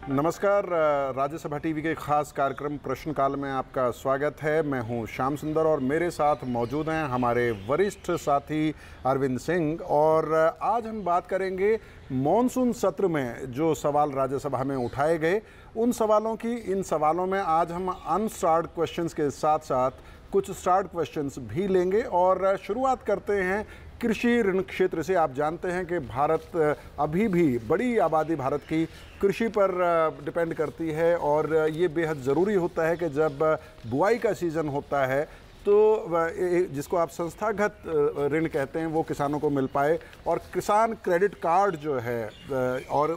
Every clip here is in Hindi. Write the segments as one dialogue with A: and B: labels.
A: नमस्कार, राज्यसभा टीवी के खास कार्यक्रम प्रश्नकाल में आपका स्वागत है। मैं हूं श्याम सुंदर और मेरे साथ मौजूद हैं हमारे वरिष्ठ साथी अरविंद सिंह। और आज हम बात करेंगे मॉनसून सत्र में जो सवाल राज्यसभा में उठाए गए उन सवालों की। इन सवालों में आज हम अनस्टार्ड क्वेश्चंस के साथ साथ कुछ स्टार्ड क्वेश्चंस भी लेंगे। और शुरुआत करते हैं कृषि ऋण क्षेत्र से। आप जानते हैं कि भारत अभी भी बड़ी आबादी भारत की कृषि पर डिपेंड करती है और ये बेहद ज़रूरी होता है कि जब बुआई का सीज़न होता है तो जिसको आप संस्थागत ऋण कहते हैं वो किसानों को मिल पाए। और किसान क्रेडिट कार्ड जो है और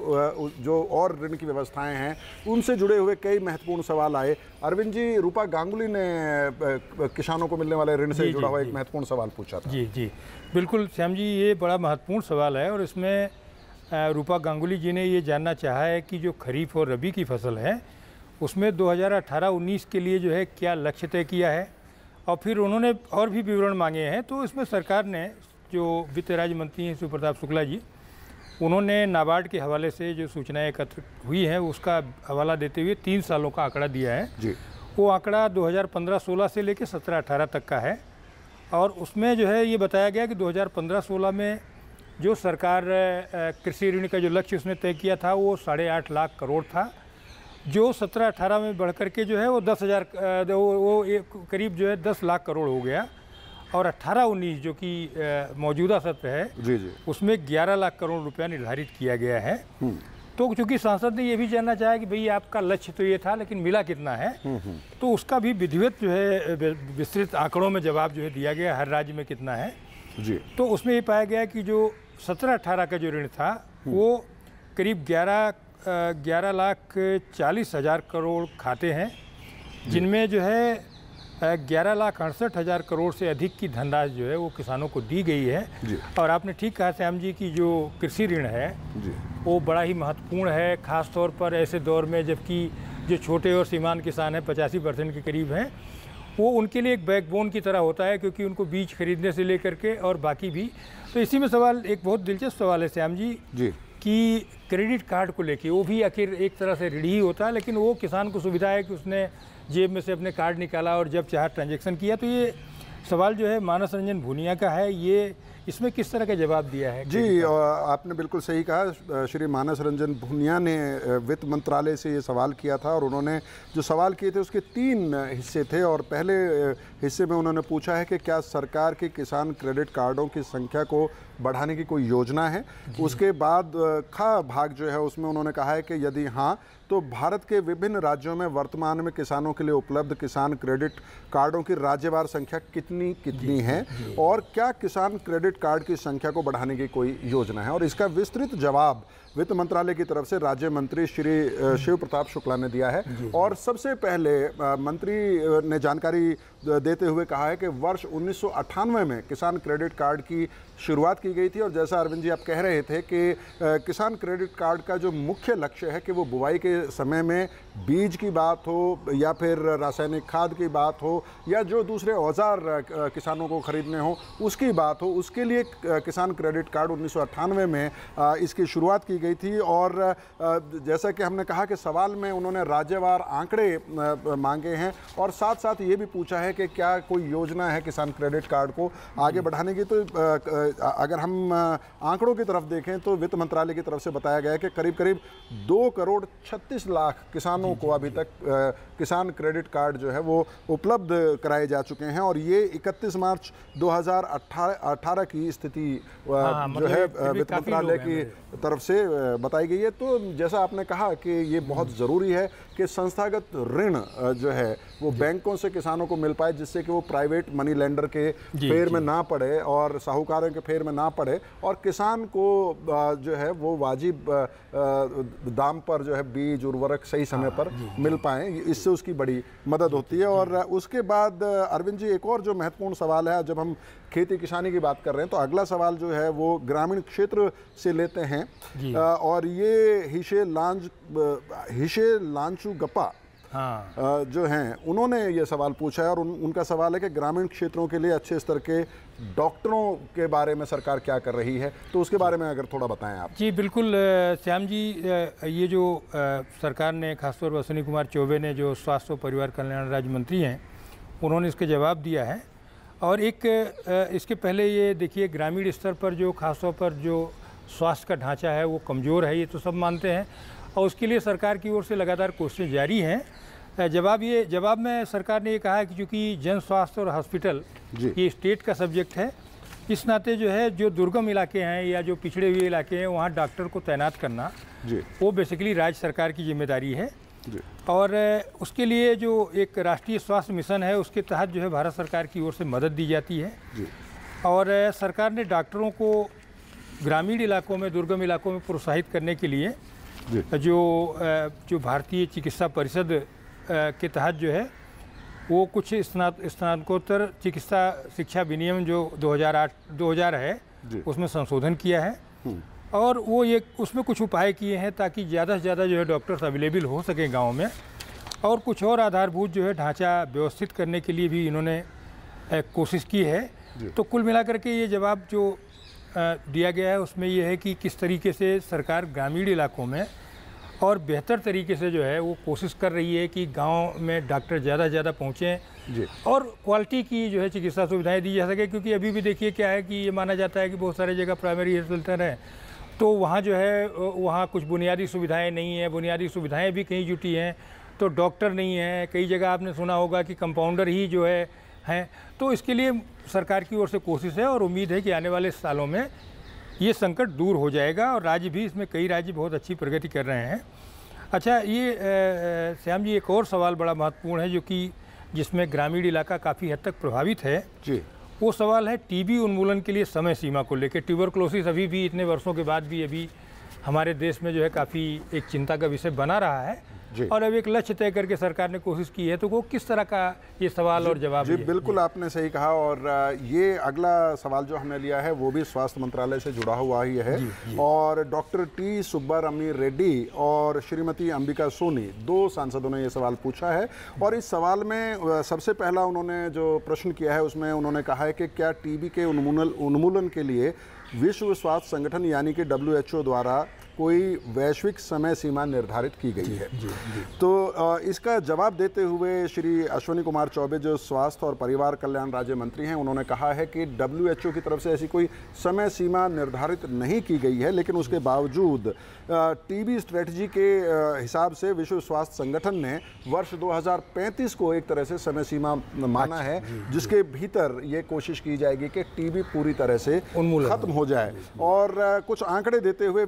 A: जो और ऋण की व्यवस्थाएं हैं उनसे जुड़े हुए कई महत्वपूर्ण सवाल आए। अरविंद जी, रूपा गांगुली ने किसानों को मिलने वाले ऋण से जुड़ा हुआ एक महत्वपूर्ण सवाल पूछा था।
B: जी जी बिल्कुल श्याम जी, ये बड़ा महत्वपूर्ण सवाल है और इसमें रूपा गांगुली जी ने ये जानना चाहा है कि जो खरीफ और रबी की फसल है उसमें 2018-19 के लिए जो है क्या लक्ष्य तय किया है, और फिर उन्होंने और भी विवरण मांगे हैं। तो इसमें सरकार ने, जो वित्त राज्य मंत्री हैं शिव प्रताप शुक्ला जी, उन्होंने नाबार्ड के हवाले से जो सूचनाएं एकत्र हुई हैं उसका हवाला देते हुए 3 सालों का आंकड़ा दिया है जी। वो आंकड़ा 2015-16 से लेकर 17-18 तक का है और उसमें जो है ये बताया गया कि 2015-16 में जो सरकार कृषि ऋण का जो लक्ष्य उसने तय किया था वो 8.5 लाख करोड़ था, जो 17-18 में बढ़कर के जो है वो 10,000 करीब जो है 10 लाख करोड़ हो गया। और 18-19 जो कि मौजूदा सत्र है जी, उसमें 11 लाख करोड़ रुपया निर्धारित किया गया है। तो चूंकि सांसद ने ये भी जानना चाहा कि भाई आपका लक्ष्य तो ये था लेकिन मिला कितना है, तो उसका भी विधिवत जो है विस्तृत आंकड़ों में जवाब जो है दिया गया हर राज्य में कितना है जी। तो उसमें ये पाया गया कि जो 17-18 का जो ऋण था वो करीब 11,40,000 करोड़ खाते हैं, जिनमें जो है 11,68,000 करोड़ से अधिक की धनराशि जो है वो किसानों को दी गई है। और आपने ठीक कहा श्याम जी कि जो कृषि ऋण है वो बड़ा ही महत्वपूर्ण है, ख़ास तौर पर ऐसे दौर में जबकि जो छोटे और सीमांत किसान हैं 85% के करीब हैं, वो उनके लिए एक बैकबोन की तरह होता है, क्योंकि उनको बीज खरीदने से लेकर के और बाकी भी। तो इसी में सवाल, एक बहुत दिलचस्प सवाल है श्याम जी कि क्रेडिट कार्ड को लेके, वो भी आखिर एक तरह से ऋण ही होता है, लेकिन वो किसान को सुविधा है कि उसने जेब में से अपने कार्ड निकाला और जब चाहा ट्रांजैक्शन किया। तो ये सवाल जो है मानस रंजन भुनिया का है, ये इसमें किस तरह का जवाब दिया है?
A: जी, आपने बिल्कुल सही कहा। श्री मानस रंजन भुनिया ने वित्त मंत्रालय से ये सवाल किया था और उन्होंने जो सवाल किए थे उसके 3 हिस्से थे। और पहले हिस्से में उन्होंने पूछा है कि क्या सरकार के किसान क्रेडिट कार्डों की संख्या को बढ़ाने की कोई योजना है। उसके बाद खा भाग जो है उसमें उन्होंने कहा है कि यदि हाँ तो भारत के विभिन्न राज्यों में वर्तमान में किसानों के लिए उपलब्ध किसान क्रेडिट कार्डों की राज्यवार संख्या कितनी है और क्या किसान क्रेडिट कार्ड की संख्या को बढ़ाने की कोई योजना है। और इसका विस्तृत जवाब वित्त मंत्रालय की तरफ से राज्य मंत्री श्री शिव प्रताप शुक्ला ने दिया है। और सबसे पहले मंत्री ने जानकारी देते हुए कहा है कि वर्ष 1998 में किसान क्रेडिट कार्ड की शुरुआत की गई थी। और जैसा अरविंद जी आप कह रहे थे कि किसान क्रेडिट कार्ड का जो मुख्य लक्ष्य है कि वो बुआई के समय में बीज की बात हो या फिर रासायनिक खाद की बात हो या जो दूसरे औजार किसानों को खरीदने हो उसकी बात हो, उसके लिए किसान क्रेडिट कार्ड 1998 में इसकी शुरुआत की गई थी। और जैसा कि हमने कहा कि सवाल में उन्होंने राज्यवार आंकड़े मांगे हैं और साथ साथ ये भी पूछा है कि क्या कोई योजना है किसान क्रेडिट कार्ड को आगे बढ़ाने की। तो अगर हम आंकड़ों की तरफ देखें तो वित्त मंत्रालय की तरफ से बताया गया है कि करीब करीब 2,36,00,000 किसानों को अभी तक किसान क्रेडिट कार्ड जो है वो उपलब्ध कराए जा चुके हैं। और ये 31 मार्च 2018 की स्थिति जो है वित्त मंत्रालय की तरफ से बताई गई है। तो जैसा आपने कहा कि ये बहुत ज़रूरी है कि संस्थागत ऋण जो है वो बैंकों से किसानों को मिल पाए, जिससे कि वो प्राइवेट मनी लेंडर के फेर में ना पड़े और साहूकारों के फेर में ना पड़े और किसान को जो है वो वाजिब दाम पर जो है बीज उर्वरक सही समय पर मिल पाएँ, इससे उसकी बड़ी मदद होती है। और उसके बाद अरविंद जी, एक और जो महत्वपूर्ण सवाल है, जब हम खेती किसानी की बात कर रहे हैं तो अगला सवाल जो है वो ग्रामीण क्षेत्र से लेते हैं। और ये हिशे लांचू गप्पा जो हैं उन्होंने ये सवाल पूछा है और उनका सवाल है कि ग्रामीण क्षेत्रों के लिए अच्छे स्तर के डॉक्टरों के बारे में सरकार क्या कर रही है, तो उसके बारे में अगर थोड़ा बताएं आप।
B: जी बिल्कुल श्याम जी, ये जो सरकार ने खासतौर पर अश्विनी कुमार चौबे ने, जो स्वास्थ्य और परिवार कल्याण राज्य मंत्री हैं, उन्होंने इसका जवाब दिया है। और एक इसके पहले ये देखिए, ग्रामीण स्तर पर जो खासतौर पर जो स्वास्थ्य का ढांचा है वो कमज़ोर है, ये तो सब मानते हैं, और उसके लिए सरकार की ओर से लगातार कोशिशें जारी हैं। जवाब में सरकार ने ये कहा है कि चूँकि जन स्वास्थ्य और हॉस्पिटल ये स्टेट का सब्जेक्ट है, इस नाते जो है जो दुर्गम इलाके हैं या जो पिछड़े हुए इलाके हैं वहाँ डॉक्टर को तैनात करना वो बेसिकली राज्य सरकार की जिम्मेदारी है। और उसके लिए जो एक राष्ट्रीय स्वास्थ्य मिशन है उसके तहत जो है भारत सरकार की ओर से मदद दी जाती है। और सरकार ने डॉक्टरों को ग्रामीण इलाकों में, दुर्गम इलाकों में प्रोत्साहित करने के लिए जो भारतीय चिकित्सा परिषद के तहत जो है वो कुछ स्नातकोत्तर चिकित्सा शिक्षा विनियम जो 2000 है उसमें संशोधन किया है। और वो ये उसमें कुछ उपाय किए हैं ताकि ज़्यादा से ज़्यादा जो है डॉक्टर्स अवेलेबल हो सकें गाँव में, और कुछ और आधारभूत जो है ढांचा व्यवस्थित करने के लिए भी इन्होंने कोशिश की है। तो कुल मिलाकर के ये जवाब जो दिया गया है उसमें ये है कि किस तरीके से सरकार ग्रामीण इलाकों में और बेहतर तरीके से जो है वो कोशिश कर रही है कि गांव में डॉक्टर ज़्यादा से ज़्यादा पहुँचें और क्वालिटी की जो है चिकित्सा सुविधाएं दी जा सके। क्योंकि अभी भी देखिए क्या है कि ये माना जाता है कि बहुत सारी जगह प्राइमरी हेल्थ सेंटर हैं तो वहाँ जो है वहाँ कुछ बुनियादी सुविधाएँ नहीं हैं, बुनियादी सुविधाएँ भी कहीं जुटी हैं तो डॉक्टर नहीं है। कई जगह आपने सुना होगा कि कंपाउंडर ही जो है। तो इसके लिए सरकार की ओर से कोशिश है और उम्मीद है कि आने वाले सालों में ये संकट दूर हो जाएगा और राज्य भी, इसमें कई राज्य बहुत अच्छी प्रगति कर रहे हैं। अच्छा, ये श्याम जी एक और सवाल बड़ा महत्वपूर्ण है जो कि जिसमें ग्रामीण इलाका काफ़ी हद तक प्रभावित है जी। वो सवाल है टीबी उन्मूलन के लिए समय सीमा को लेकर। ट्यूबरक्लोसिस अभी भी इतने वर्षों के बाद भी अभी हमारे देश में जो है काफ़ी एक चिंता का विषय बना रहा है और अब एक लक्ष्य तय करके सरकार ने कोशिश की है। तो वो किस तरह का ये सवाल और जवाब
A: जी बिल्कुल आपने सही कहा। और ये अगला सवाल जो हमने लिया है वो भी स्वास्थ्य मंत्रालय से जुड़ा हुआ ही है। और डॉक्टर टी सुब्बारामी रेड्डी और श्रीमती अंबिका सोनी, दो सांसदों ने ये सवाल पूछा है। और इस सवाल में सबसे पहला उन्होंने जो प्रश्न किया है उसमें उन्होंने कहा है कि क्या टीबी के उन्मूलन के लिए विश्व स्वास्थ्य संगठन यानी कि WHO द्वारा कोई वैश्विक समय सीमा निर्धारित की गई है। तो इसका जवाब देते हुए श्री अश्विनी कुमार चौबे जो स्वास्थ्य और परिवार कल्याण राज्य मंत्री हैं, उन्होंने कहा है कि WHO की तरफ से ऐसी कोई समय सीमा निर्धारित नहीं की गई है, लेकिन उसके बावजूद टीबी स्ट्रेटजी के हिसाब से विश्व स्वास्थ्य संगठन ने वर्ष 2035 को एक तरह से समय सीमा माना है जिसके भीतर ये कोशिश की जाएगी कि टीबी पूरी तरह से खत्म हो जाए। और कुछ आंकड़े देते हुए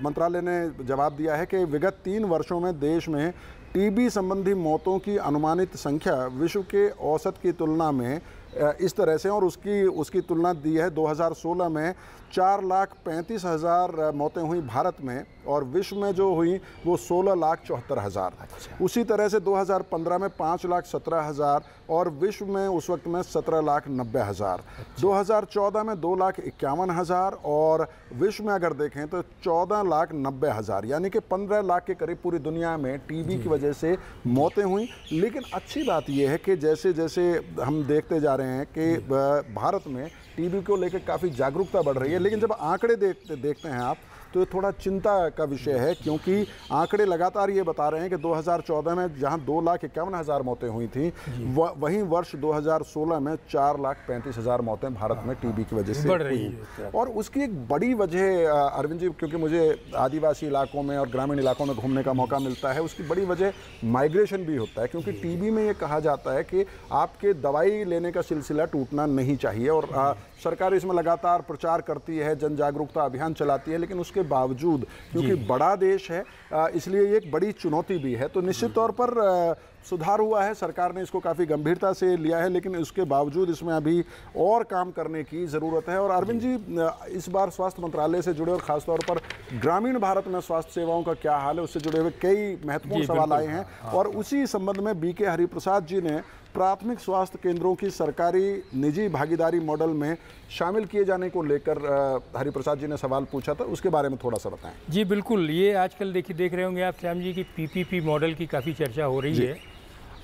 A: मंत्रालय ने जवाब दिया है कि विगत 3 वर्षों में देश में टीबी संबंधी मौतों की अनुमानित संख्या विश्व के औसत की तुलना में इस तरह से, और उसकी तुलना दी है 2016 में 4,35,000 मौतें हुई भारत में और विश्व में जो हुई वो 16,74,000। उसी तरह से 2015 में 5,17,000 और विश्व में उस वक्त में 17,90,000। 2014 में 2,51,000 और विश्व में अगर देखें तो 14,90,000, यानी कि 15 लाख के करीब पूरी दुनिया में टीबी की वजह से मौतें हुई। लेकिन अच्छी बात यह है कि जैसे जैसे हम देखते जा रहे हैं कि भारत में टीबी को लेकर काफ़ी जागरूकता बढ़ रही है, लेकिन जब आंकड़े देखते हैं आप तो ये थोड़ा चिंता का विषय है, क्योंकि आंकड़े लगातार ये बता रहे हैं कि 2014 में जहां 2,51,000 मौतें हुई थी वहीं वर्ष 2016 में 4,35,000 मौतें भारत में टीबी की वजह से बढ़ रही है। और उसकी एक बड़ी वजह अरविंद जी, क्योंकि मुझे आदिवासी इलाकों में और ग्रामीण इलाकों में घूमने का मौका मिलता है, उसकी बड़ी वजह माइग्रेशन भी होता है। क्योंकि टीबी में ये कहा जाता है कि आपके दवाई लेने का सिलसिला टूटना नहीं चाहिए और सरकार इसमें लगातार प्रचार करती है, जन जागरूकता अभियान चलाती है, लेकिन उसके बावजूद क्योंकि बड़ा देश है इसलिए ये एक बड़ी चुनौती भी है। तो निश्चित तौर पर सुधार हुआ है, सरकार ने इसको काफ़ी गंभीरता से लिया है, लेकिन उसके बावजूद इसमें अभी और काम करने की ज़रूरत है। और अरविंद जी, इस बार स्वास्थ्य मंत्रालय से जुड़े और ख़ासतौर पर ग्रामीण भारत में स्वास्थ्य सेवाओं का क्या हाल है उससे जुड़े हुए कई महत्वपूर्ण सवाल आए हैं। और उसी संबंध में BK हरिप्रसाद जी ने प्राथमिक स्वास्थ्य केंद्रों की सरकारी निजी भागीदारी मॉडल में शामिल किए जाने को लेकर हरिप्रसाद जी ने सवाल पूछा था, उसके बारे में थोड़ा सा बताएं।
B: जी बिल्कुल, ये आजकल देख रहे होंगे आप श्याम जी की पीपीपी मॉडल की काफ़ी चर्चा हो रही है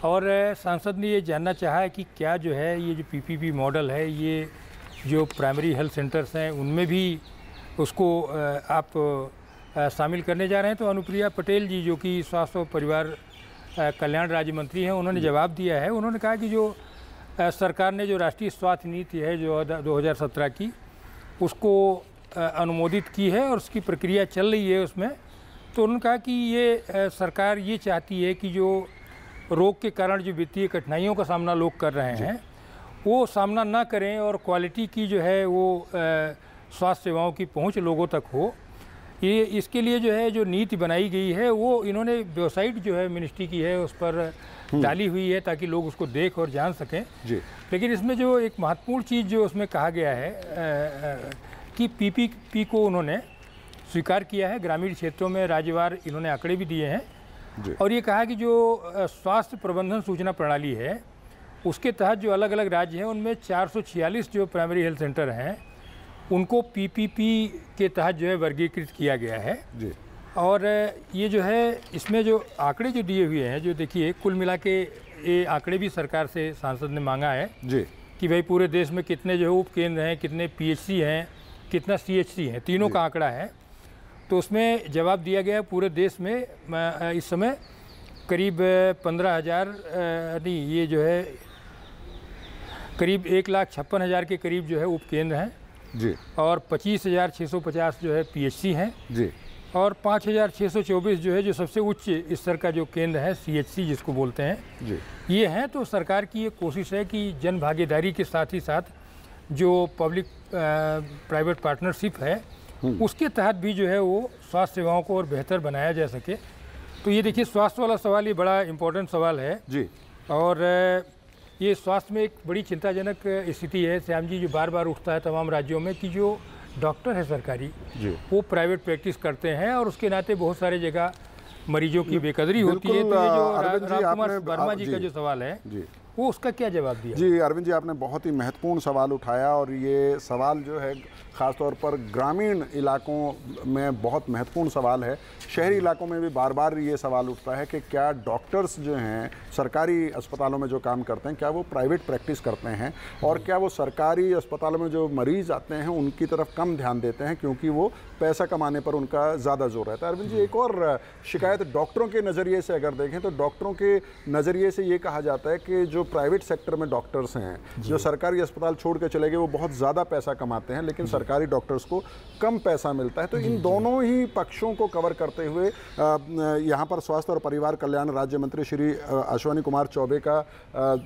B: और सांसद ने ये जानना चाहा है कि क्या जो है ये जो पीपीपी मॉडल है ये जो प्राइमरी हेल्थ सेंटर्स हैं उनमें भी उसको आप शामिल करने जा रहे हैं। तो अनुप्रिया पटेल जी जो कि स्वास्थ्य और परिवार कल्याण राज्य मंत्री हैं, उन्होंने जवाब दिया है। उन्होंने कहा कि जो सरकार ने जो राष्ट्रीय स्वास्थ्य नीति है जो 2017 की उसको अनुमोदित की है और उसकी प्रक्रिया चल रही है उसमें। तो उन्होंने कहा कि ये सरकार ये चाहती है कि जो रोग के कारण जो वित्तीय कठिनाइयों का सामना लोग कर रहे हैं वो सामना ना करें और क्वालिटी की जो है वो स्वास्थ्य सेवाओं की पहुंच लोगों तक हो। ये इसके लिए जो है जो नीति बनाई गई है वो इन्होंने वेबसाइट जो है मिनिस्ट्री की है उस पर डाली हुई है ताकि लोग उसको देख और जान सकें जी। लेकिन इसमें जो एक महत्वपूर्ण चीज़ जो उसमें कहा गया है कि पीपीपी को उन्होंने स्वीकार किया है। ग्रामीण क्षेत्रों में राज्यवार इन्होंने आंकड़े भी दिए हैं और ये कहा कि जो स्वास्थ्य प्रबंधन सूचना प्रणाली है उसके तहत जो अलग अलग राज्य हैं उनमें 446 जो प्राइमरी हेल्थ सेंटर हैं उनको पीपीपी के तहत जो है वर्गीकृत किया गया है जी। और ये जो है इसमें जो आंकड़े जो दिए हुए हैं जो देखिए कुल मिला के ये आंकड़े भी सरकार से सांसद ने मांगा है जी कि भाई पूरे देश में कितने जो है उप केंद्र हैं, कितने पीएचसी हैं, कितना सीएचसी हैं, तीनों का आंकड़ा है। तो उसमें जवाब दिया गया पूरे देश में इस समय करीब 15,000 नहीं ये जो है करीब 1,56,000 के करीब जो है उप केंद्र हैं जी और 25,650 जो है पीएचसी हैं जी और 5,624 जो है जो सबसे उच्च स्तर का जो केंद्र है सीएचसी जिसको बोलते हैं जी ये हैं। तो सरकार की ये कोशिश है कि जन भागीदारी के साथ ही साथ जो पब्लिक प्राइवेट पार्टनरशिप है उसके तहत भी जो है वो स्वास्थ्य सेवाओं को और बेहतर बनाया जा सके। तो ये देखिए स्वास्थ्य वाला सवाल ये बड़ा इम्पोर्टेंट सवाल है जी और ये स्वास्थ्य में एक बड़ी चिंताजनक स्थिति है श्याम जी जो बार बार उठता है तमाम राज्यों में कि जो डॉक्टर है सरकारी वो प्राइवेट प्रैक्टिस करते हैं और उसके नाते बहुत सारे जगह मरीजों की बेकदरी होती है। तो ये जो रामकुमार वर्मा जी का जो सवाल है वो उसका क्या जवाब दिया?
A: जी अरविंद जी आपने बहुत ही महत्वपूर्ण सवाल उठाया और ये सवाल जो है ख़ासतौर पर ग्रामीण इलाकों में बहुत महत्वपूर्ण सवाल है। शहरी इलाकों में भी बार बार ये सवाल उठता है कि क्या डॉक्टर्स जो हैं सरकारी अस्पतालों में जो काम करते हैं क्या वो प्राइवेट प्रैक्टिस करते हैं और क्या वो सरकारी अस्पतालों में जो मरीज़ आते हैं उनकी तरफ कम ध्यान देते हैं क्योंकि वो पैसा कमाने पर उनका ज़्यादा जोर रहता है। अरविंद जी एक और शिकायत डॉक्टरों के नज़रिए से अगर देखें तो डॉक्टरों के नज़रिए से ये कहा जाता है कि जो प्राइवेट सेक्टर में डॉक्टर्स हैं जो सरकारी अस्पताल छोड़ के चले गए वो बहुत ज़्यादा पैसा कमाते हैं लेकिन सरकारी डॉक्टर्स को कम पैसा मिलता है। तो इन दोनों ही पक्षों को कवर करते हुए यहाँ पर स्वास्थ्य और परिवार कल्याण राज्य मंत्री श्री अश्विनी कुमार चौबे का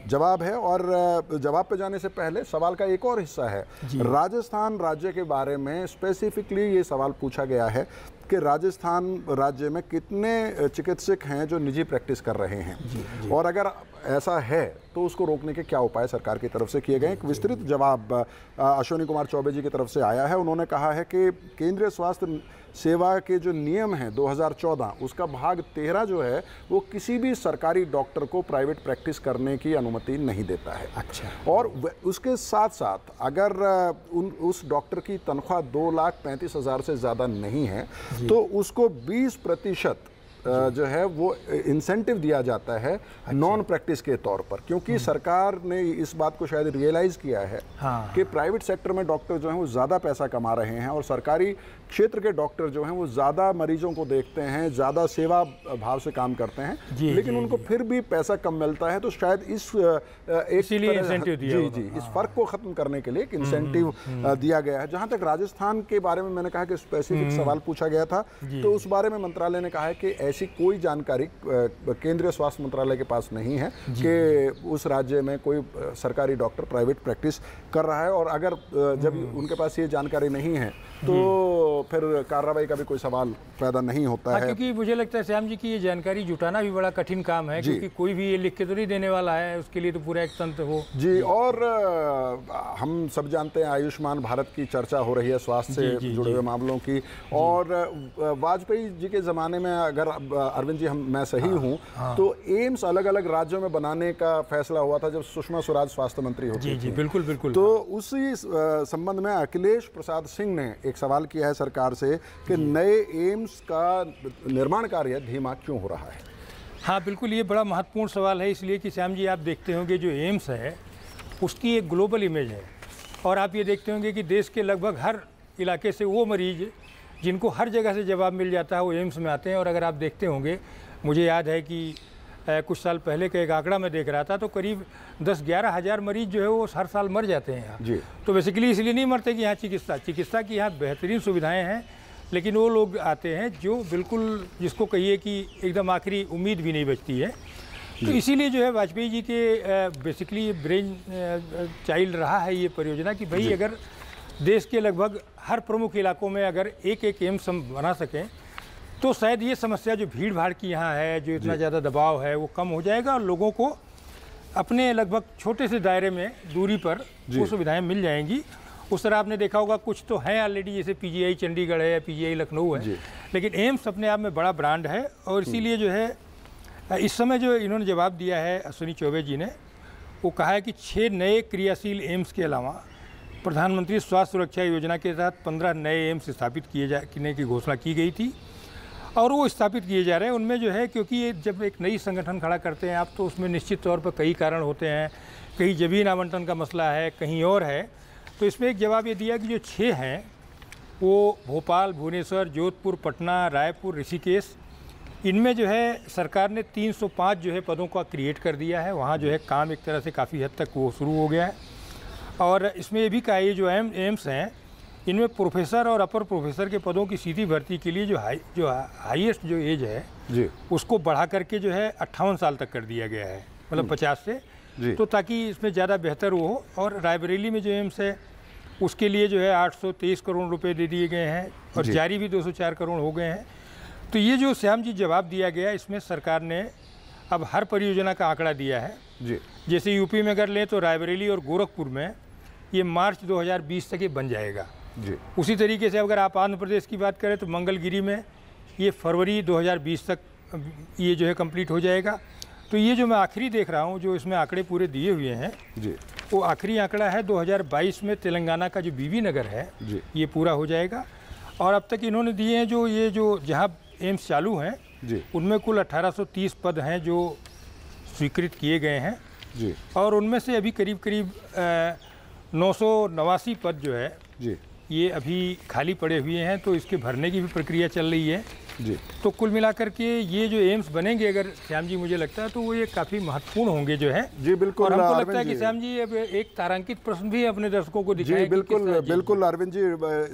A: जवाब है और जवाब पे जाने से पहले सवाल का एक और हिस्सा है। राजस्थान राज्य के बारे में स्पेसिफिकली ये सवाल पूछा गया है कि राजस्थान राज्य में कितने चिकित्सक हैं जो निजी प्रैक्टिस कर रहे हैं और अगर ऐसा है तो उसको रोकने के क्या उपाय सरकार की तरफ से किए गए। एक विस्तृत जवाब अश्विनी कुमार चौबे जी की तरफ से आया है। उन्होंने कहा है कि केंद्रीय स्वास्थ्य सेवा के जो नियम हैं 2014 उसका भाग 13 जो है वो किसी भी सरकारी डॉक्टर को प्राइवेट प्रैक्टिस करने की अनुमति नहीं देता है। अच्छा। और उसके साथ साथ अगर उस डॉक्टर की तनख्वाह 2,35,000 से ज़्यादा नहीं है तो उसको 20% जो है वो इंसेंटिव दिया जाता है नॉन प्रैक्टिस के तौर पर क्योंकि सरकार ने इस बात को शायद रियलाइज़ किया है कि प्राइवेट सेक्टर में डॉक्टर जो हैं वो ज़्यादा पैसा कमा रहे हैं और सरकारी क्षेत्र के डॉक्टर जो हैं वो ज़्यादा मरीजों को देखते हैं, ज़्यादा सेवा भाव से काम करते हैं लेकिन उनको फिर भी पैसा कम मिलता है। तो शायद इस इस फ़र्क को ख़त्म करने के लिए एक इंसेंटिव दिया गया है। जहाँ तक राजस्थान के बारे में मैंने कहा कि स्पेसिफिक सवाल पूछा गया था तो उस बारे में मंत्रालय ने कहा है कि ऐसी कोई जानकारी केंद्रीय स्वास्थ्य मंत्रालय के पास नहीं है कि उस राज्य में कोई सरकारी डॉक्टर प्राइवेट प्रैक्टिस कर रहा है और अगर जब उनके पास ये जानकारी नहीं है तो फिर कार्रवाई का भी कोई सवाल पैदा नहीं होता है।
B: क्योंकि मुझे लगता है श्याम जी की ये जानकारी जुटाना भी बड़ा कठिन काम है क्योंकि कोई भी ये लिख के तो नहीं देने वाला है, उसके लिए तो पूरा एक तंत्र हो
A: जी। और हम सब जानते हैं आयुष्मान भारत की चर्चा हो रही है स्वास्थ्य से जुड़े हुए मामलों की और वाजपेयी जी के ज़माने में अगर अरविंद जी मैं सही हूँ तो एम्स अलग अलग राज्यों में बनाने का फैसला हुआ था जब सुषमा स्वराज स्वास्थ्य मंत्री होती थी।
B: जी बिल्कुल बिल्कुल।
A: तो उसी संबंध में अखिलेश प्रसाद सिंह ने एक सवाल किया है सरकार से कि नए एम्स का निर्माण कार्य धीमा क्यों हो रहा है।
B: हाँ बिल्कुल, ये बड़ा महत्वपूर्ण सवाल है, इसलिए कि श्याम जी आप देखते होंगे जो एम्स है उसकी एक ग्लोबल इमेज है, और आप ये देखते होंगे कि देश के लगभग हर इलाके से वो मरीज जिनको हर जगह से जवाब मिल जाता है वो एम्स में आते हैं। और अगर आप देखते होंगे, मुझे याद है कि कुछ साल पहले का एक आंकड़ा मैं देख रहा था, तो करीब 10-11 हज़ार मरीज जो है वो हर साल मर जाते हैं यहाँ। तो बेसिकली इसलिए नहीं मरते कि यहाँ चिकित्सा की यहाँ बेहतरीन सुविधाएँ हैं, लेकिन वो लोग आते हैं जो बिल्कुल जिसको कहिए कि एकदम आखिरी उम्मीद भी नहीं बचती है। तो इसीलिए जो है वाजपेयी जी के बेसिकली ब्रेन चाइल्ड रहा है ये परियोजना कि भाई अगर देश के लगभग हर प्रमुख इलाकों में अगर एक एक एम्स हम बना सकें तो शायद ये समस्या जो भीड़ भाड़ की यहाँ है, जो इतना ज़्यादा दबाव है, वो कम हो जाएगा और लोगों को अपने लगभग छोटे से दायरे में दूरी पर वो सुविधाएँ मिल जाएंगी। उस तरह आपने देखा होगा कुछ तो हैं ऑलरेडी, जैसे पीजीआई चंडीगढ़ है या पीजीआई लखनऊ है, लेकिन एम्स अपने आप में बड़ा ब्रांड है। और इसीलिए जो है इस समय जो इन्होंने जवाब दिया है अश्विनी चौबे जी ने, वो कहा है कि 6 नए क्रियाशील एम्स के अलावा प्रधानमंत्री स्वास्थ्य सुरक्षा योजना के तहत 15 नए एम्स स्थापित करने की घोषणा की गई थी और वो स्थापित किए जा रहे हैं। उनमें जो है, क्योंकि ये जब एक नई संगठन खड़ा करते हैं आप, तो उसमें निश्चित तौर पर कई कारण होते हैं, कहीं ज़मीन आवंटन का मसला है, कहीं और है। तो इसमें एक जवाब ये दिया कि जो 6 हैं वो भोपाल, भुवनेश्वर, जोधपुर, पटना, रायपुर, ऋषिकेश, इनमें जो है सरकार ने 305 जो है पदों का क्रिएट कर दिया है। वहाँ जो है काम एक तरह से काफ़ी हद तक वो शुरू हो गया है। और इसमें ये भी कहा, ये जो एम्स हैं इनमें प्रोफेसर और अपर प्रोफेसर के पदों की सीधी भर्ती के लिए जो हाईएस्ट जो एज है उसको बढ़ा करके जो है 58 साल तक कर दिया गया है, मतलब 50 से, तो ताकि इसमें ज़्यादा बेहतर वो हो। और रायबरेली में जो एम्स है उसके लिए जो है 823 करोड़ रुपए दे दिए गए हैं और जारी भी 204 करोड़ हो गए हैं। तो ये जो श्याम जी जवाब दिया गया, इसमें सरकार ने अब हर परियोजना का आंकड़ा दिया है। जैसे यूपी में अगर लें तो रायबरेली और गोरखपुर में ये मार्च 2020 तक ये बन जाएगा। उसी तरीके से अगर आप आंध्र प्रदेश की बात करें तो मंगलगिरी में ये फरवरी 2020 तक ये जो है कंप्लीट हो जाएगा। तो ये जो मैं आखिरी देख रहा हूँ, जो इसमें आंकड़े पूरे दिए हुए हैं, वो आखिरी आंकड़ा है 2022 में तेलंगाना का जो बीबी नगर है ये पूरा हो जाएगा। और अब तक इन्होंने दिए हैं जो ये जो जहाँ एम्स चालू हैं उनमें कुल 1830 पद हैं जो स्वीकृत किए गए हैं और उनमें से अभी करीब 989 पद जो है ये अभी खाली पड़े हुए हैं, तो इसके भरने की भी प्रक्रिया चल रही है। तो कुल मिलाकर के ये जो एम्स बनेंगे, अगर श्याम जी मुझे लगता है तो वो ये काफ़ी महत्वपूर्ण होंगे जो है।
A: बिल्कुल।
B: और हमको लगता है कि श्याम जी अब एक तारांकित प्रश्न भी अपने दर्शकों को दिखाएं।
A: बिल्कुल अरविंद जी,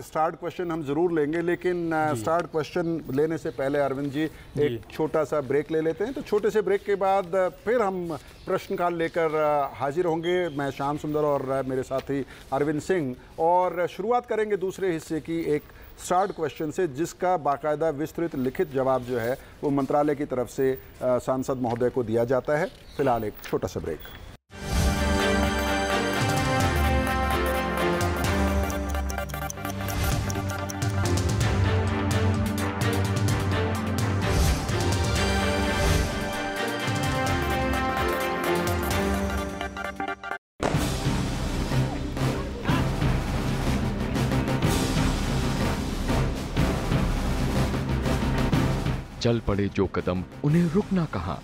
A: स्टार्ट क्वेश्चन हम जरूर लेंगे, लेकिन स्टार्ट क्वेश्चन लेने से पहले अरविंद जी एक छोटा सा ब्रेक ले लेते हैं। तो छोटे से ब्रेक के बाद फिर हम प्रश्नकाल लेकर हाजिर होंगे, मैं श्याम सुंदर और मेरे साथी अरविंद सिंह, और शुरुआत करेंगे दूसरे हिस्से की एक स्टार्ट क्वेश्चन से, जिसका बाकायदा विस्तृत लिखित जवाब जो है वो मंत्रालय की तरफ से सांसद महोदय को दिया जाता है। फिलहाल एक छोटा सा ब्रेक।
C: चल पड़े जो कदम, उन्हें रुकना कहां।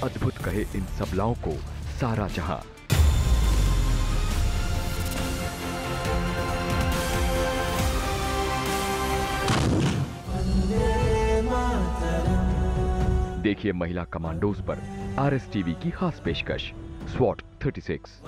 C: अद्भुत कहे इन सबलाओं को सारा जहां। देखिए महिला कमांडोज पर RSTV की खास पेशकश SWAT 36।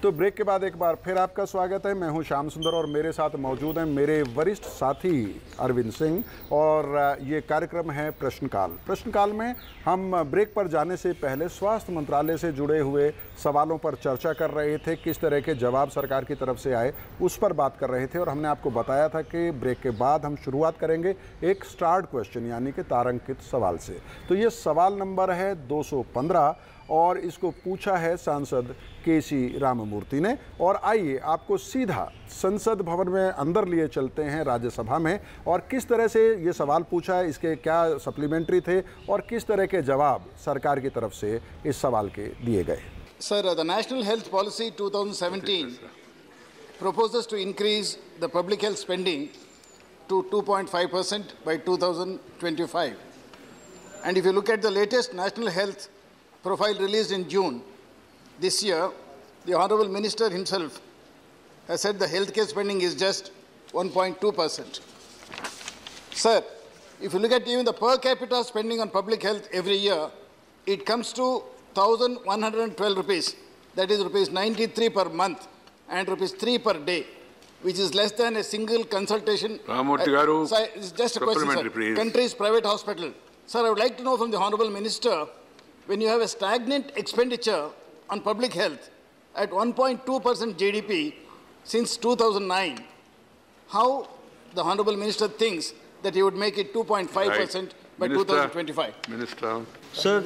A: तो ब्रेक के बाद एक बार फिर आपका स्वागत है। मैं हूं श्याम सुंदर और मेरे साथ मौजूद हैं मेरे वरिष्ठ साथी अरविंद सिंह और ये कार्यक्रम है प्रश्नकाल। प्रश्नकाल में हम ब्रेक पर जाने से पहले स्वास्थ्य मंत्रालय से जुड़े हुए सवालों पर चर्चा कर रहे थे। किस तरह के जवाब सरकार की तरफ से आए उस पर बात कर रहे थे और हमने आपको बताया था कि ब्रेक के बाद हम शुरुआत करेंगे एक स्टार्ट क्वेश्चन यानी कि तारांकित सवाल से। तो ये सवाल नंबर है 215 और इसको पूछा है सांसद केसी राममूर्ति ने। और आइए आपको सीधा संसद भवन में अंदर लिए चलते हैं राज्यसभा में और किस तरह से ये सवाल पूछा है, इसके क्या सप्लीमेंट्री थे और किस तरह के जवाब सरकार की तरफ से इस सवाल के दिए गए।
D: Sir, the National Health Policy 2017 proposes to increase the public health spending to 2.5% by 2025. And if you look at the latest National Health Profile released in June this year, the Honorable Minister himself has said the healthcare spending is just 1.2%. Sir, if you look at even the per capita spending on public health every year, it comes to 1,112 rupees, that is rupees 93 per month and rupees 3 per day, which is less than a single consultation.
E: Ramamurthy Garu,
D: Sir, it's just a question, sir.
E: please.
D: Country's private hospital. Sir, I would like to know from the Honorable Minister, when you have a stagnant expenditure on public health at 1.2% GDP since 2009, how the Honorable Minister thinks that he would make it 2.5% by 2025.
E: Minister.
F: Sir,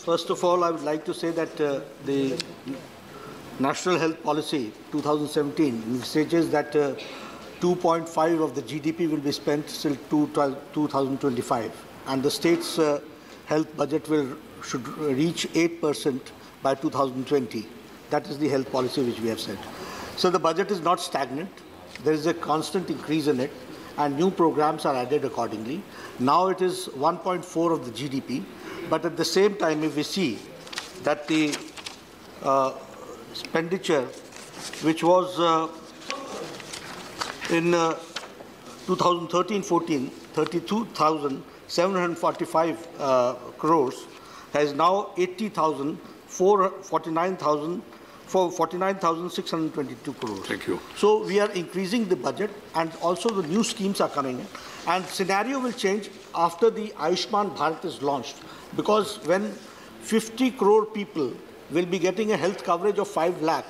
F: first of all, I would like to say that the National Health Policy 2017 envisages that 2.5 of the GDP will be spent till 2025, and the state's health budget should reach 8% by 2020. That is the health policy which we have set. So the budget is not stagnant. There is a constant increase in it, and new programs are added accordingly. Now it is 1.4 of the GDP, but at the same time, if we see that the expenditure, which was in 2013-14, 32,745 crores, has now 49,622 crores.
E: Thank you.
F: So we are increasing the budget, and also the new schemes are coming in. And scenario will change after the Ayushman Bharat is launched, because when 50 crore people will be getting a health coverage of 5 lakh,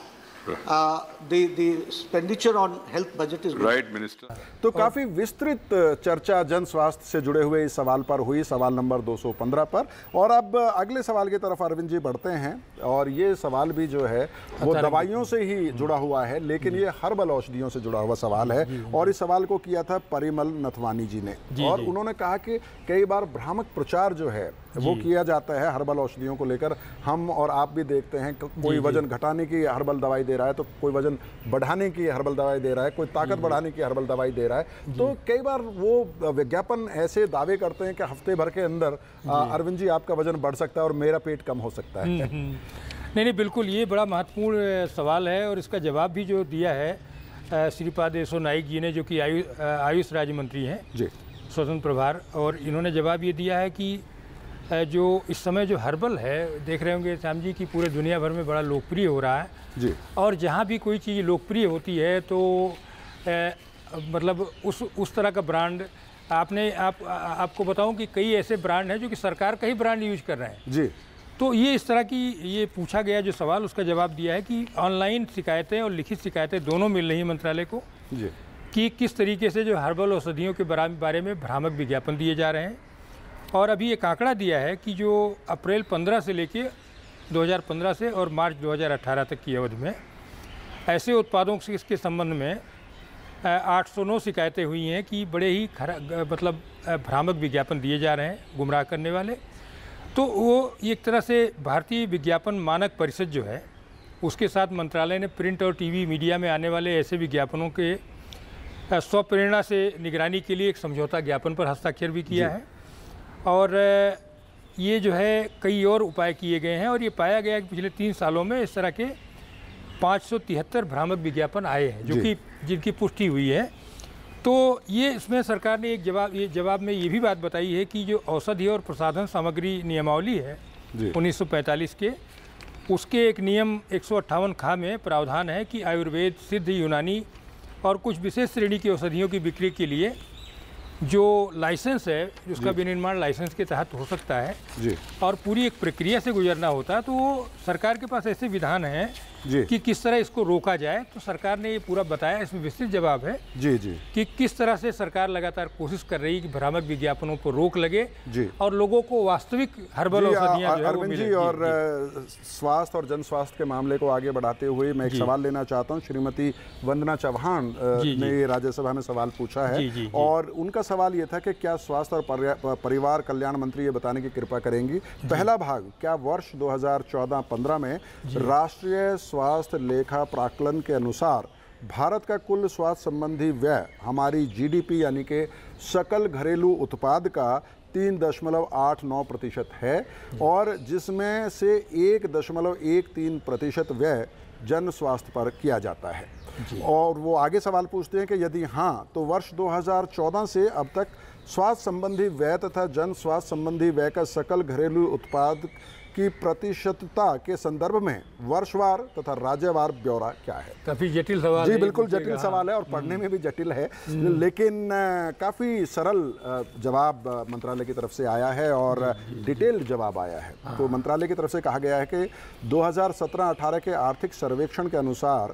F: the expenditure on health budget is
E: right, Minister.
A: तो काफ़ी विस्तृत चर्चा जन स्वास्थ्य से जुड़े हुए इस सवाल पर हुई, सवाल नंबर 215 पर। और अब अगले सवाल की तरफ अरविंद जी बढ़ते हैं और ये सवाल भी जो है वो दवाइयों से ही जुड़ा हुआ है, लेकिन ये हर्बल औषधियों से जुड़ा हुआ सवाल है। और इस सवाल को किया था परिमल नथवानी जी ने और उन्होंने कहा कि कई बार भ्रामक प्रचार जो है वो किया जाता है हर्बल औषधियों को लेकर। हम और आप भी देखते हैं कोई वजन घटाने की हर्बल दवाई दे रहा है तो कोई वजन बढ़ाने की हर्बल दवाई दे रहा है, कोई ताकत बढ़ाने की हर्बल दवाई दे रहा है। तो कई बार वो विज्ञापन ऐसे दावे करते हैं कि हफ्ते भर के अंदर अरविंद जी आपका वजन बढ़ सकता है और मेरा पेट कम हो सकता है।
B: नहीं, बिल्कुल ये बड़ा महत्वपूर्ण सवाल है और इसका जवाब भी जो दिया है श्रीपाद येसो नाइक जी ने, जो कि आयुष राज्य मंत्री हैं जी, स्वतंत्र प्रभार। और इन्होंने जवाब ये दिया है कि जो इस समय जो हर्बल है, देख रहे होंगे श्याम जी की पूरे दुनिया भर में बड़ा लोकप्रिय हो रहा है जी। और जहाँ भी कोई चीज़ लोकप्रिय होती है तो मतलब उस तरह का ब्रांड आपको बताऊं कि कई ऐसे ब्रांड हैं जो कि सरकार का ही ब्रांड यूज कर रहे हैं जी। तो ये इस तरह की ये पूछा गया जो सवाल, उसका जवाब दिया है कि ऑनलाइन शिकायतें और लिखित शिकायतें दोनों मिल रही हैं मंत्रालय को जी कि किस तरीके से जो हर्बल औषधियों के बारे में भ्रामक विज्ञापन दिए जा रहे हैं। और अभी एक आंकड़ा दिया है कि जो अप्रैल 15 से लेके 2015 से और मार्च 2018 तक की अवधि में ऐसे उत्पादों से इसके संबंध में 809 शिकायतें हुई हैं कि बड़े ही मतलब भ्रामक विज्ञापन दिए जा रहे हैं, गुमराह करने वाले। तो वो एक तरह से भारतीय विज्ञापन मानक परिषद जो है उसके साथ मंत्रालय ने प्रिंट और टीवी मीडिया में आने वाले ऐसे विज्ञापनों के स्वप्रेरणा से निगरानी के लिए एक समझौता ज्ञापन पर हस्ताक्षर भी किया है। और ये जो है कई और उपाय किए गए हैं और ये पाया गया कि पिछले 3 सालों में इस तरह के 573 भ्रामक विज्ञापन आए हैं जो कि जिनकी पुष्टि हुई है। तो ये इसमें सरकार ने एक जवाब में ये भी बात बताई है कि जो औषधि और प्रसाधन सामग्री नियमावली है 1945 के, उसके एक नियम 158 खा में प्रावधान है कि आयुर्वेद, सिद्ध, यूनानी और कुछ विशेष श्रेणी की औषधियों की बिक्री के लिए जो लाइसेंस है, उसका विनिर्माण लाइसेंस के तहत हो सकता है
A: जी।
B: और पूरी एक प्रक्रिया से गुजरना होता है। तो वो सरकार के पास ऐसे विधान हैं कि किस तरह इसको रोका जाए। तो सरकार ने ये पूरा बताया, इसमें विस्तृत जवाब है
A: जी जी
B: कि किस तरह से सरकार लगातार कोशिश कर रही है कि भ्रामक विज्ञापनों पर रोक लगे
A: जी
B: और लोगों को वास्तविक हर्बल औषधियां जो है वो
A: अरविंद
B: मिले।
A: जी, और स्वास्थ्य और जन स्वास्थ्य के मामले को आगे बढ़ाते हुए मैं एक सवाल लेना चाहता हूं। श्रीमती वंदना चौहान ने ये राज्यसभा में सवाल पूछा है और उनका सवाल ये था कि क्या स्वास्थ्य और परिवार कल्याण मंत्री ये बताने की कृपा करेंगी, पहला भाग, क्या वर्ष 2014-15 में राष्ट्रीय स्वास्थ्य लेखा प्राक्कलन के अनुसार भारत का कुल स्वास्थ्य संबंधी व्यय हमारी जीडीपी यानी कि सकल घरेलू उत्पाद का 3.89% है और जिसमें से 1.13% व्यय जन स्वास्थ्य पर किया जाता है। और वो आगे सवाल पूछते हैं कि यदि हाँ तो वर्ष 2014 से अब तक स्वास्थ्य संबंधी व्यय तथा जन स्वास्थ्य संबंधी व्यय का सकल घरेलू उत्पाद की प्रतिशतता के संदर्भ में वर्षवार तथा राज्यवार ब्यौरा क्या है।
B: काफी जटिल सवाल
A: जी
B: है,
A: बिल्कुल जटिल सवाल है और पढ़ने में भी जटिल है, लेकिन काफ़ी सरल जवाब मंत्रालय की तरफ से आया है और डिटेल्ड जवाब आया है। तो मंत्रालय की तरफ से कहा गया है कि 2017-18 के आर्थिक सर्वेक्षण के अनुसार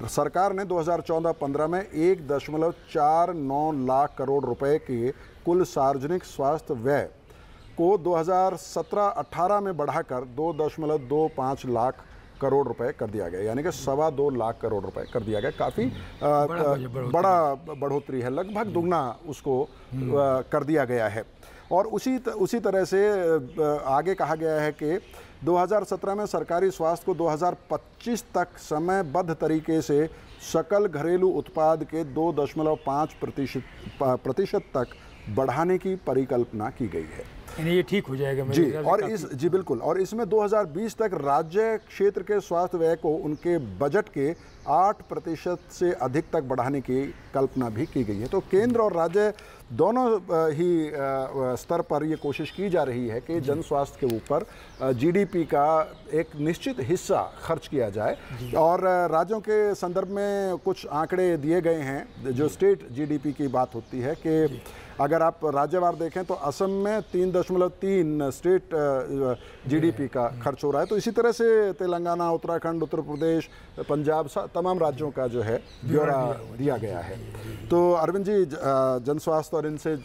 A: सरकार ने 2014-15 में 1.49 लाख करोड़ रुपए के कुल सार्वजनिक स्वास्थ्य व्यय को 2017-18 में बढ़ाकर 2.25 लाख करोड़ रुपए कर दिया गया, यानी कि 2.25 लाख करोड़ रुपए कर दिया गया। काफ़ी बड़ा बढ़ोतरी है, लगभग दुगना उसको कर दिया गया है। और उसी तरह से आगे कहा गया है कि 2017 में सरकारी स्वास्थ्य को 2025 तक समयबद्ध तरीके से सकल घरेलू उत्पाद के 2.5% तक बढ़ाने की परिकल्पना की गई है।
B: ये ठीक हो जाएगा
A: जी। और जी बिल्कुल, और इसमें 2020 तक राज्य क्षेत्र के स्वास्थ्य व्यय को उनके बजट के 8% से अधिक तक बढ़ाने की कल्पना भी की गई है। तो केंद्र और राज्य दोनों ही स्तर पर ये कोशिश की जा रही है कि जन स्वास्थ्य के ऊपर जीडीपी का एक निश्चित हिस्सा खर्च किया जाए। और राज्यों के संदर्भ में कुछ आंकड़े दिए गए हैं। जो स्टेट जीडीपी की बात होती है कि अगर आप राज्यवार देखें तो असम में 3.3 स्टेट जीडीपी का खर्च हो रहा है। तो इसी तरह से तेलंगाना, उत्तराखंड, उत्तर प्रदेश, पंजाब, तमाम राज्यों का जो है ब्यौरा दिया गया है। तो अरविंद जी, जन स्वास्थ्य और इनसे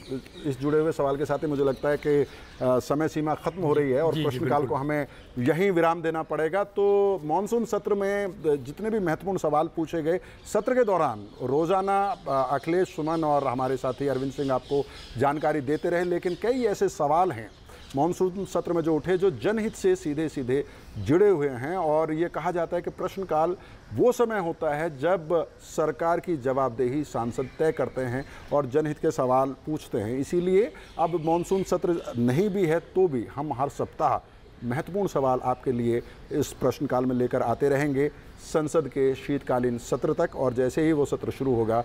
A: इस जुड़े हुए सवाल के साथ ही मुझे लगता है कि समय सीमा खत्म हो रही है और प्रश्नकाल को हमें यहीं विराम देना पड़ेगा। तो मॉनसून सत्र में जितने भी महत्वपूर्ण सवाल पूछे गए, सत्र के दौरान रोजाना अखिलेश सुमन और हमारे साथी अरविंद सिंह आपको जानकारी देते रहे, लेकिन कई ऐसे सवाल हैं मॉनसून सत्र में जो उठे जो जनहित से सीधे सीधे जुड़े हुए हैं। और ये कहा जाता है कि प्रश्नकाल वो समय होता है जब सरकार की जवाबदेही सांसद तय करते हैं और जनहित के सवाल पूछते हैं। इसीलिए अब मॉनसून सत्र नहीं भी है तो भी हम हर सप्ताह महत्वपूर्ण सवाल आपके लिए इस प्रश्नकाल में लेकर आते रहेंगे संसद के शीतकालीन सत्र तक। और जैसे ही वो सत्र शुरू होगा,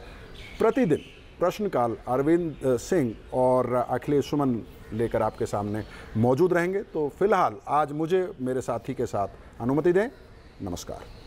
A: प्रतिदिन प्रश्नकाल अरविंद सिंह और अखिलेश सुमन लेकर आपके सामने मौजूद रहेंगे। तो फिलहाल आज मुझे मेरे साथी के साथ अनुमति दें। नमस्कार।